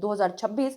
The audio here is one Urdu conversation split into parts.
2026,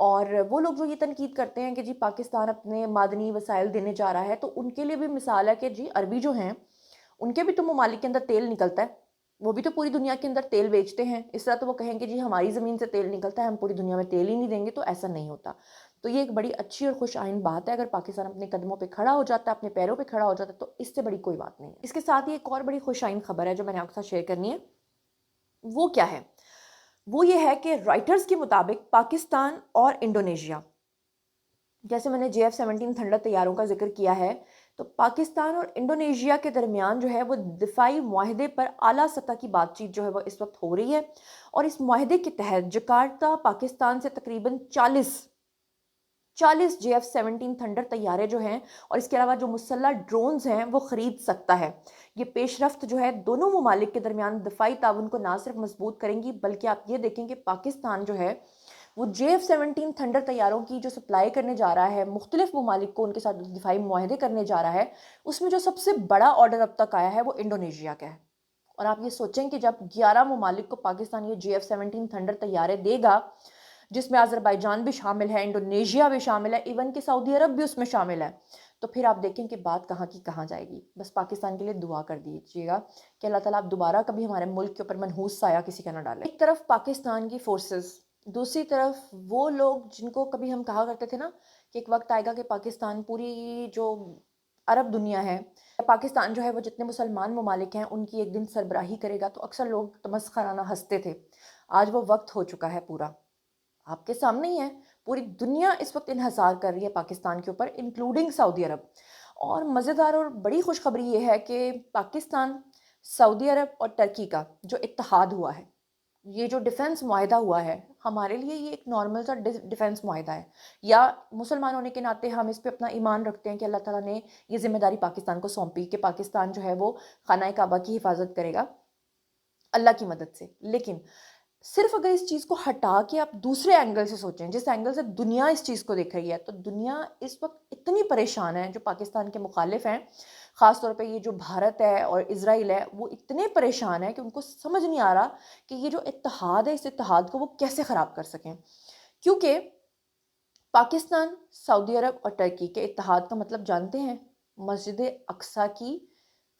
اور وہ لوگ جو یہ تنقید کرتے ہیں کہ جی پاکستان اپنے معدنی وسائل دینے جا رہا ہے، تو ان کے لیے بھی مثال ہے کہ جی عربی جو ہیں ان کے بھی تو ممالک کے اندر تیل نکلتا ہے، وہ بھی تو پوری دنیا کے اندر تیل بیچتے ہیں. اس طرح تو وہ کہیں گے جی ہماری زمین سے تیل نکلتا ہے، ہم پوری دنیا میں تیل ہی نہیں دیں گے، تو ایسا نہیں ہوتا. تو یہ ایک بڑی اچھی اور خوش آئند بات ہے. اگر پاکستان اپنے قدموں پہ کھڑا ہو جاتا ہے، اپنے پیروں پہ کھڑا ہو جاتا ہے، تو اس سے بڑی کوئی بات نہیں ہے. اس کے ساتھ ہی ایک اور بڑی خوش آئند خبر ہے جو میں نے آپ کے ساتھ شیئر کرنی ہے. وہ کیا ہے؟ وہ یہ ہے کہ رائٹرز کے مطابق پاکستان اور انڈونیشیا، جیسے میں نے JF-17 تھنڈر طیاروں کا ذکر کیا ہے، تو پاکستان اور انڈونیشیا کے درمیان جو ہے وہ دفاعی معاہدے پر اعلیٰ سطح کی بات چیت جو ہے وہ اس وقت ہو رہی ہے. اور اس معاہدے کے تحت جکارتہ پاکستان سے تقریباً 40 JF-17 تھنڈر طیارے جو ہیں اور اس کے علاوہ جو مسلح ڈرونز ہیں وہ خرید سکتا ہے. یہ پیش رفت جو ہے دونوں ممالک کے درمیان دفاعی تعاون کو نہ صرف مضبوط کریں گی، بلکہ آپ یہ دیکھیں کہ پاکستان جو ہے وہ JF-17 تھنڈر طیاروں کی جو سپلائی کرنے جا رہا ہے، مختلف ممالک کو ان کے ساتھ دفاعی معاہدے کرنے جا رہا ہے، اس میں جو سب سے بڑا آرڈر اب تک آیا ہے وہ انڈونیشیا کا ہے. اور آپ یہ سوچیں کہ جب 11 ممالک کو پاکستان یہ JF-17 تھنڈر طیارے دے گا، جس میں آذربائیجان بھی شامل ہے، انڈونیشیا بھی شامل ہے، ایون کہ سعودی عرب بھی اس میں شامل ہے، تو پھر آپ دیکھیں کہ بات کہاں کی کہاں جائے گی. بس پاکستان کے لیے دعا کر دیجیے گا کہ اللہ تعالیٰ آپ دوبارہ کبھی ہمارے ملک کے اوپر منحوس سایہ کسی کا نہ ڈالے. ایک طرف پاکستان کی فورسز، دوسری طرف وہ لوگ جن کو کبھی ہم کہا کرتے تھے نا کہ ایک وقت آئے گا کہ پاکستان پوری جو عرب دنیا ہے، پاکستان جو ہے وہ جتنے مسلمان ممالک ہیں ان کی ایک دن سربراہی کرے گا، تو اکثر لوگ تمسخرانہ ہنستے تھے. آج وہ وقت ہو چکا ہے، پورا آپ کے سامنے ہی ہے. پوری دنیا اس وقت انحصار کر رہی ہے پاکستان کے اوپر، انکلوڈنگ سعودی عرب. اور مزیدار اور بڑی خوشخبری یہ ہے کہ پاکستان، سعودی عرب اور ترکی کا جو اتحاد ہوا ہے، یہ جو ڈیفنس معاہدہ ہوا ہے، ہمارے لیے یہ ایک نارمل سا ڈیفنس معاہدہ ہے. یا مسلمان ہونے کے ناطے ہم اس پہ اپنا ایمان رکھتے ہیں کہ اللہ تعالیٰ نے یہ ذمہ داری پاکستان کو سونپی کہ پاکستان جو ہے وہ خانہ کعبہ کی حفاظت کرے گا اللہ کی مدد سے. لیکن صرف اگر اس چیز کو ہٹا کے آپ دوسرے اینگل سے سوچیں، جس اینگل سے دنیا اس چیز کو دیکھ رہی ہے، تو دنیا اس وقت اتنی پریشان ہے، جو پاکستان کے مخالف ہیں، خاص طور پہ یہ جو بھارت ہے اور اسرائیل ہے، وہ اتنے پریشان ہیں کہ ان کو سمجھ نہیں آ رہا کہ یہ جو اتحاد ہے، اس اتحاد کو وہ کیسے خراب کر سکیں. کیونکہ پاکستان، سعودی عرب اور ترکی کے اتحاد کا مطلب جانتے ہیں؟ مسجد اقصیٰ کی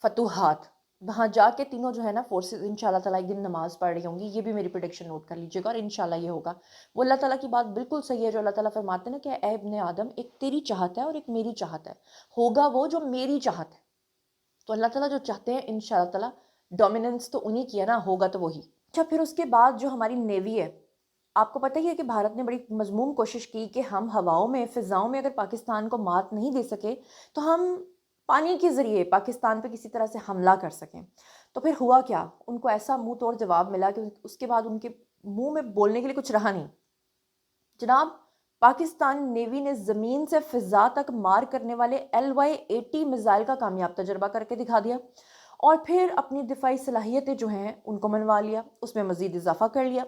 فتوحات. وہاں جا کے تینوں جو ہے نا فورسز انشاءاللہ تعالیٰ ایک دن نماز پڑھ رہی ہوں گی. یہ بھی میری پریڈکشن نوٹ کر لیجیے گا، اور انشاءاللہ یہ ہوگا. وہ اللہ تعالیٰ کی بات بالکل صحیح ہے جو اللہ تعالیٰ فرماتے ہیں نا کہ اے ابن آدم، ایک تیری چاہت ہے اور ایک میری چاہت ہے، ہوگا وہ جو میری چاہت ہے. تو اللہ تعالیٰ جو چاہتے ہیں انشاءاللہ تعالیٰ، ڈومیننس تو انہی کی ہے نا، ہوگا تو وہی. اچھا، پھر اس کے بعد جو ہماری نیوی ہے، آپ کو پتہ ہی ہے کہ بھارت نے بڑی مضموم کوشش کی کہ ہم ہواؤں میں، فضاؤں میں اگر پاکستان کو مات نہیں دے سکے تو ہم پانی کے ذریعے پاکستان پہ کسی طرح سے حملہ کر سکیں. تو پھر ہوا کیا؟ ان کو ایسا منہ توڑ جواب ملا کہ اس کے بعد ان کے منہ میں بولنے کے لیے کچھ رہا نہیں. جناب، پاکستان نیوی نے زمین سے فضا تک مار کرنے والے LY-80 میزائل کا کامیاب تجربہ کر کے دکھا دیا، اور پھر اپنی دفاعی صلاحیتیں جو ہیں ان کو منوا لیا، اس میں مزید اضافہ کر لیا.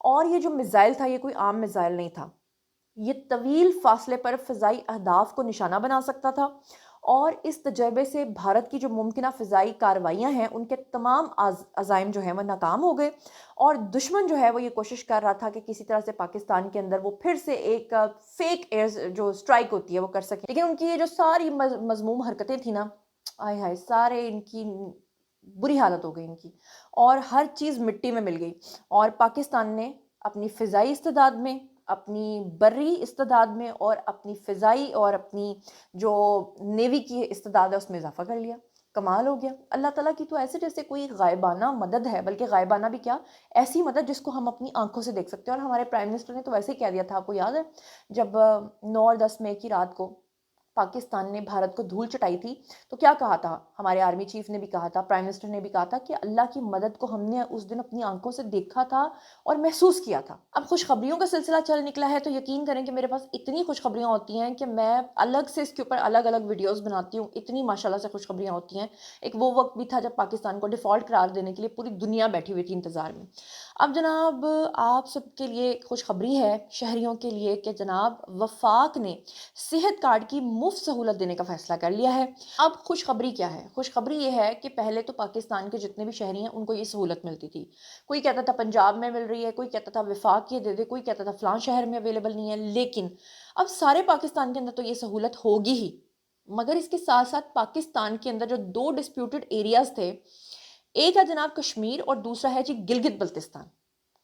اور یہ جو میزائل تھا یہ کوئی عام میزائل نہیں تھا، یہ طویل فاصلے پر فضائی اہداف کو نشانہ بنا سکتا تھا. اور اس تجربے سے بھارت کی جو ممکنہ فضائی کارروائیاں ہیں ان کے تمام عزائم جو ہیں وہ ناکام ہو گئے. اور دشمن جو ہے وہ یہ کوشش کر رہا تھا کہ کسی طرح سے پاکستان کے اندر وہ پھر سے ایک فیک ایئر جو سٹرائک ہوتی ہے وہ کر سکیں. لیکن ان کی یہ جو ساری مذموم حرکتیں تھیں نا، آئے ہائے، سارے ان کی بری حالت ہو گئی ان کی، اور ہر چیز مٹی میں مل گئی. اور پاکستان نے اپنی فضائی استعداد میں، اپنی بری استعداد میں، اور اپنی فضائی اور اپنی جو نیوی کی استعداد ہے اس میں اضافہ کر لیا. کمال ہو گیا. اللہ تعالیٰ کی تو ایسے جیسے کوئی غائبانہ مدد ہے، بلکہ غائبانہ بھی کیا، ایسی مدد جس کو ہم اپنی آنکھوں سے دیکھ سکتے ہیں. اور ہمارے پرائم منسٹر نے تو ویسے ہی کہہ دیا تھا، آپ کو یاد ہے جب 9 اور 10 مئی کی رات کو پاکستان نے بھارت کو دھول چٹائی تھی تو کیا کہا تھا؟ ہمارے آرمی چیف نے بھی کہا تھا، پرائم منسٹر نے بھی کہا تھا کہ اللہ کی مدد کو ہم نے اس دن اپنی آنکھوں سے دیکھا تھا اور محسوس کیا تھا. اب خوشخبریوں کا سلسلہ چل نکلا ہے تو یقین کریں کہ میرے پاس اتنی خوشخبریاں ہوتی ہیں کہ میں الگ سے اس کے اوپر الگ الگ ویڈیوز بناتی ہوں. اتنی ماشاءاللہ سے خوشخبریاں ہوتی ہیں. ایک وہ وقت بھی تھا جب پاکستان کو ڈیفالٹ قرار دینے کے لیے پوری دنیا بیٹھی ہوئی تھی انتظار میں. اب جناب آپ سب کے لیے خوشخبری ہے، شہریوں کے لیے، کہ جناب وفاق نے صحت کارڈ کی مفت سہولت دینے کا فیصلہ کر لیا ہے۔ اب خوشخبری کیا ہے؟ خوشخبری یہ ہے کہ پہلے تو پاکستان کے جتنے بھی شہری ہیں ان کو یہ سہولت ملتی تھی، کوئی کہتا تھا پنجاب میں مل رہی ہے، کوئی کہتا تھا وفاق یہ دے دے، کوئی کہتا تھا فلاں شہر میں اویلیبل نہیں ہے، لیکن اب سارے پاکستان کے اندر تو یہ سہولت ہوگی ہی، مگر اس کے ساتھ ساتھ پاکستان کے اندر جو 2 ڈسپیوٹڈ ایریاز تھے، ایک ہے جناب کشمیر اور دوسرا ہے جی گلگت بلتستان،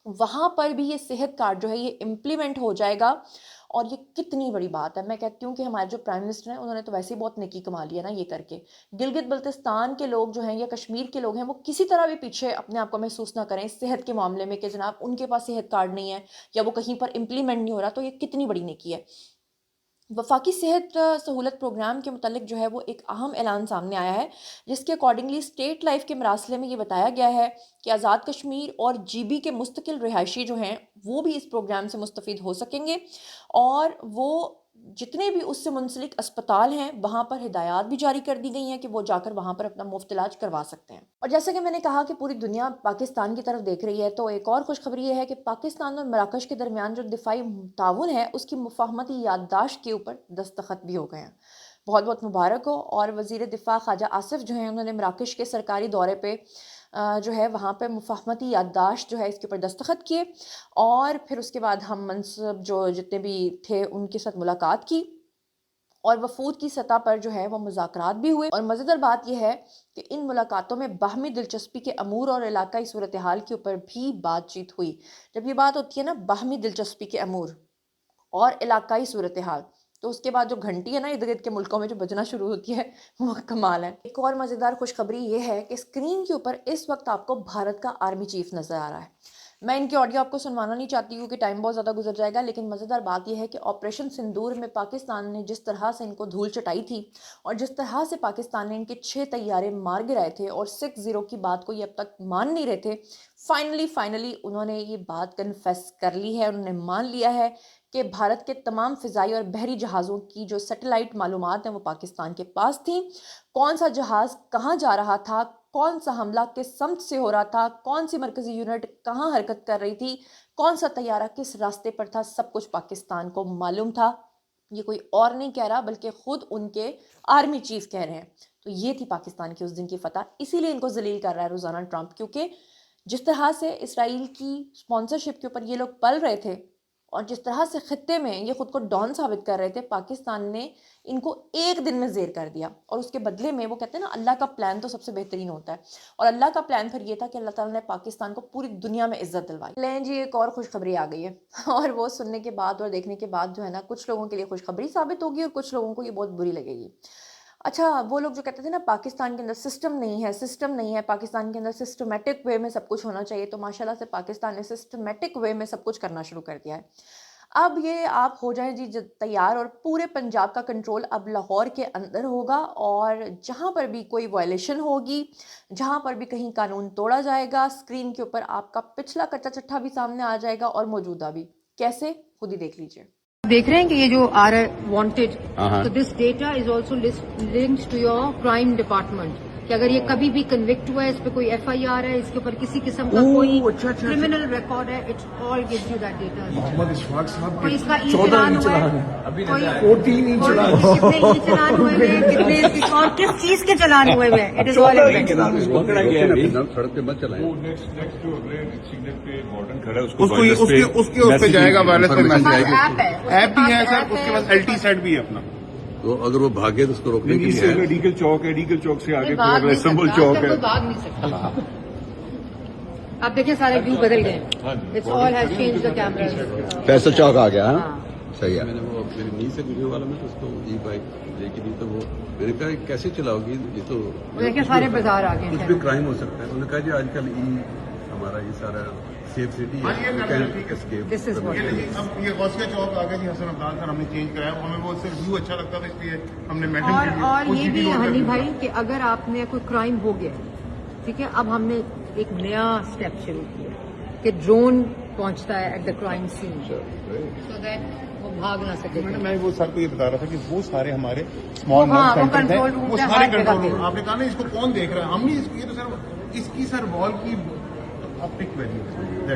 وہاں پر بھی یہ صحت کارڈ جو ہے یہ امپلیمنٹ ہو جائے گا، اور یہ کتنی بڑی بات ہے۔ میں کہتی ہوں کہ ہمارے جو پرائم منسٹر ہیں انہوں نے تو ویسے ہی بہت نیکی کما لیا نا یہ کر کے۔ گلگت بلتستان کے لوگ جو ہیں یا کشمیر کے لوگ ہیں وہ کسی طرح بھی پیچھے اپنے آپ کو محسوس نہ کریں صحت کے معاملے میں کہ جناب ان کے پاس صحت کارڈ نہیں ہے یا وہ کہیں پر امپلیمنٹ نہیں ہو رہا، تو یہ کتنی بڑی نیکی ہے۔ وفاقی صحت سہولت پروگرام کے متعلق جو ہے وہ ایک اہم اعلان سامنے آیا ہے، جس کے اکارڈنگلی اسٹیٹ لائف کے مراسلے میں یہ بتایا گیا ہے کہ آزاد کشمیر اور جی بی کے مستقل رہائشی جو ہیں وہ بھی اس پروگرام سے مستفید ہو سکیں گے، اور وہ جتنے بھی اس سے منسلک اسپتال ہیں وہاں پر ہدایات بھی جاری کر دی گئی ہیں کہ وہ جا کر وہاں پر اپنا مفت علاج کروا سکتے ہیں۔ اور جیسا کہ میں نے کہا کہ پوری دنیا پاکستان کی طرف دیکھ رہی ہے، تو ایک اور خوشخبری یہ ہے کہ پاکستان اور مراکش کے درمیان جو دفاعی تعاون ہے اس کی مفاہمتی یادداشت کے اوپر دستخط بھی ہو گئے ہیں۔ بہت بہت مبارک ہو۔ اور وزیر دفاع خواجہ آصف جو ہیں انہوں نے مراکش کے سرکاری دورے پہ جو ہے وہاں پہ مفاہمتی یادداشت جو ہے اس کے اوپر دستخط کیے، اور پھر اس کے بعد ہم منصب جو جتنے بھی تھے ان کے ساتھ ملاقات کی، اور وفود کی سطح پر جو ہے وہ مذاکرات بھی ہوئے۔ اور مزیدار بات یہ ہے کہ ان ملاقاتوں میں باہمی دلچسپی کے امور اور علاقائی صورتحال کے اوپر بھی بات چیت ہوئی۔ جب یہ بات ہوتی ہے نا باہمی دلچسپی کے امور اور علاقائی صورتحال، تو اس کے بعد جو گھنٹی ہے نا ارد گرد کے ملکوں میں جو بجنا شروع ہوتی ہے وہ کمال ہے۔ ایک اور مزیدار خوشخبری یہ ہے کہ اسکرین کے اوپر اس وقت آپ کو بھارت کا آرمی چیف نظر آ رہا ہے۔ میں ان کی آڈیو آپ کو سنوانا نہیں چاہتی ہوں کہ ٹائم بہت زیادہ گزر جائے گا، لیکن مزیدار بات یہ ہے کہ آپریشن سندور میں پاکستان نے جس طرح سے ان کو دھول چٹائی تھی، اور جس طرح سے پاکستان نے ان کے 6 طیارے مار گرائے تھے اور 6-0 کی بات کو یہ اب تک مان نہیں رہے تھے، فائنلی انہوں نے یہ بات کنفیس کر لی ہے، انہوں نے مان لیا ہے کہ بھارت کے تمام فضائی اور بحری جہازوں کی جو سیٹلائٹ معلومات ہیں وہ پاکستان کے پاس تھیں، کون سا جہاز کہاں جا رہا تھا، کون سا حملہ کس سمت سے ہو رہا تھا، کون سی مرکزی یونٹ کہاں حرکت کر رہی تھی، کون سا طیارہ کس راستے پر تھا، سب کچھ پاکستان کو معلوم تھا۔ یہ کوئی اور نہیں کہہ رہا بلکہ خود ان کے آرمی چیف کہہ رہے ہیں۔ تو یہ تھی پاکستان کی اس دن کی فتح، اسی لیے ان کو ذلیل کر رہا ہے روزانہ ٹرمپ، کیونکہ جس طرح سے اسرائیل کی سپانسرشپ کے اوپر یہ لوگ پل رہے تھے اور جس طرح سے خطے میں یہ خود کو ڈان ثابت کر رہے تھے، پاکستان نے ان کو ایک دن میں زیر کر دیا، اور اس کے بدلے میں وہ کہتے ہیں نا اللہ کا پلان تو سب سے بہترین ہوتا ہے، اور اللہ کا پلان پھر یہ تھا کہ اللہ تعالیٰ نے پاکستان کو پوری دنیا میں عزت دلوائی۔ لیں جی ایک اور خوشخبری آ گئی ہے، اور وہ سننے کے بعد اور دیکھنے کے بعد جو ہے نا کچھ لوگوں کے لیے خوشخبری ثابت ہوگی اور کچھ لوگوں کو یہ بہت بری لگے گی۔ اچھا، وہ لوگ جو کہتے تھے نا پاکستان کے اندر سسٹم نہیں ہے، پاکستان کے اندر سسٹمیٹک وے میں سب کچھ ہونا چاہیے، تو ماشاءاللہ سے پاکستان نے سسٹمیٹک وے میں سب کچھ کرنا شروع کر دیا ہے۔ اب یہ آپ ہو جائیں جی تیار، اور پورے پنجاب کا کنٹرول اب لاہور کے اندر ہوگا، اور جہاں پر بھی کوئی وائلیشن ہوگی، جہاں پر بھی کہیں قانون توڑا جائے گا، اسکرین کے اوپر آپ کا پچھلا کچا چٹھا بھی سامنے آ جائے گا اور موجودہ بھی۔ کیسے؟ خود ہی دیکھ لیجئے۔ دیکھ رہے ہیں کہ یہ جو آ رہا ہے وانٹیڈ، تو this data is also linked to your crime department, کہ اگر یہ کبھی بھی کنوکٹ ہوا ہے، اس پہ کوئی ایف آئی آر ہے، اس کے اوپر کسی قسم کا کوئی کرمنل ریکارڈ ہے، it all gives you that data. Mohammad Ashfaq صاحب کوئی اس کا ای چلان ہوا ہے، کوئی 14 ای چلان، کتنے ای چلان ہوئے ہیں، کتنے اور کس چیز کے چلان ہوئے ہیں، اٹ از آل سڑک پہ مت چلائیں۔ اس پہ جائے گا، وائرلیس پہ میسج آئے گا، ایپ ہے، ایپ بھی ہے سر، اس کے بعد LT سیٹ بھی ہے اپنا۔ تو اگر وہ بھاگے تو اس کو روکنے کے لیے ہے۔ ڈیگل چوک ہے، ڈیگل چوک سے آگے بھاگ نہیں سمبل سکتا، چوک ہے۔ کوئی بھاگ نہیں سکتا۔ آپ دیکھیں سارے ویو بدل گئے، it's all has change the camera. Faisal Chowk آ گیا، ہاں صحیح ہے۔ میں نے وہ میری نی سے ویڈیو والا میں تو اس کو ای بائک لے کے دی، تو وہ میں نے کہا کیسے چلاؤ گی، یہ تو دیکھیں سارے بازار آ گئے کچھ بھی کرائم ہو سکتا ہے۔ انہوں نے کہا جی آج کل ہمارا یہ سارا سیف سٹی ہے، دس از واٹ۔ اب یہ غوثیہ چوک آ گیا جی، حسن عبدال سر ہم نے چینج کرایا، ہمیں وہ صرف ویو اچھا لگتا تھا اس لیے ہم نے میڈم کے لیے اور یہ بھی ہنی بھائی کہ اگر آپ نے کوئی کرائم ہو گیا، ٹھیک ہے، اب ہم نے ایک نیا اسٹیپ شروع کیا کہ ڈرون پہنچتا ہے at the crime scene, so that وہ بھاگ نہ سکے۔ میں وہ سر کو یہ بتا رہا تھا کہ وہ سارے ہمارے وہ اسمال کنٹرول روم وہ ہے، سارے ہر جگہ کنٹرول پہ۔ روم۔ آپ نے کہا نا اس کو کون دیکھ رہا ہے، ہم نہیں، یہ تو سر اس کی سر وال کی اپٹک ویلیو ہے،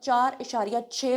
$4.6